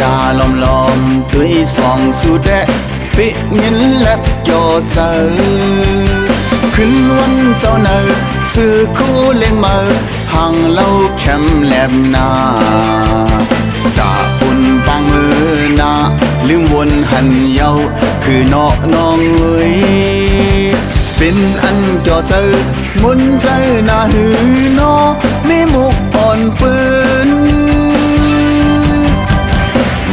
ตาล้อมด้วยสองสุดแดะปิยินแลบจอเจอขึ้นวันเจ้าเนอสื่อคู่เลี้ยงมือห่างเล่าแคมแลบนาตาปุ่นปังมือนาลืมวนหันเยาคือเนาะน้องเอ้ยเป็นอันจอเจอมุนใจนาหือเนาะไม่มุกอ่อนปืน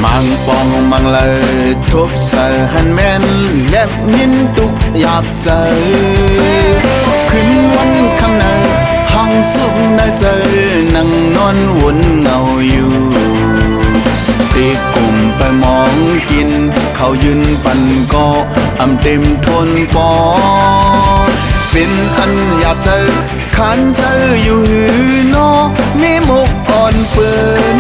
มังปองมังเลยทบเสอหันแม่นแลบยินตุกหยาบใจขึ้นวันคำเนอห้องสุขได้เจอนั่งนอนวนเงาอยู่ตีกลุ่มไปมองกินเขายืนปั่นก็อำเต็มทนปอเป็นอันหยาบใจขันเจออยู่หือนอมีมุกอ่อนเปิน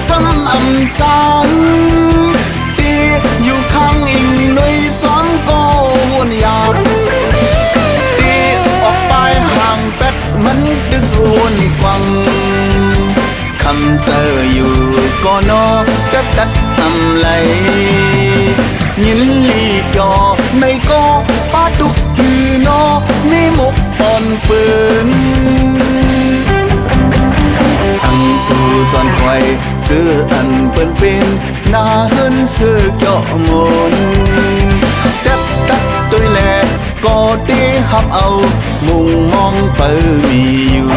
ซ้ำอำจานตีอยู่ข้างอิงหน่วยซ้อมก็วนยาตีออกไปห่างเป็ดมันดึกวนกวังคำเจออยู่ก็นอดับดัดอำไหลยินลีกอในก็ป้าดุกหือนอมีมุกอ่อนเปินสั่งสู่จอนคอยเจออันเปิ้นเป็นหน้าเฮินเสือเจาะมนดับตัดตัวแลก็ได้หับเอามุงมองเปิมีอยู่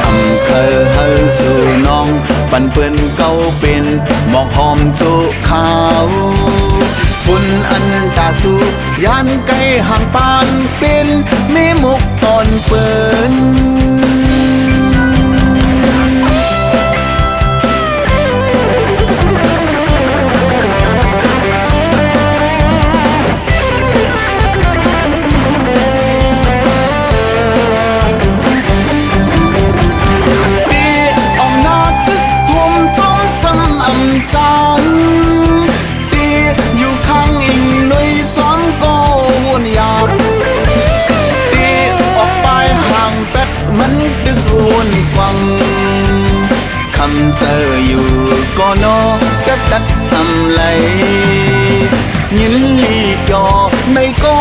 อำเคยเฮาสู่น้องปันเปิ้นเก่าเป็นหมอกหอมจุขาวปุ่นอันตาสู่ยานไกลห่างปานเป็นมีมุกตอนเปิ้นจานตีอยู่ข้างอิงหน่วยซ้อมก็วนยาตีออกไปห่างเป็ดมันดึกวนกวังคำเจออยู่ก็นอดัดดัดอำไหลยินลีกอในก็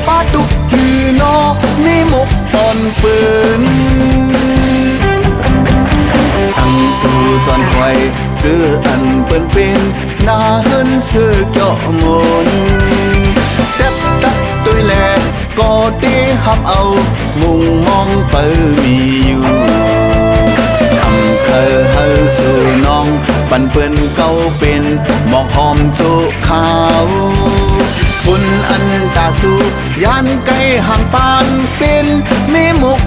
ป้าดุกหือนอมีมุกอ่อนเปินสั่งสู่จอนคอยเจออันเปิ้นเป็นหน้าเฮินเสือเจาะมนดับตัดตัวแลก็ได้หับเอามุงมองเปิมีอยู่อำเคยเฮาสู่น้องปันเปิ้นเก่าเป็นหมอกหอมจุขาวปุ่นอันตาสู่ยานไกลห่างปานเป็นมีมุก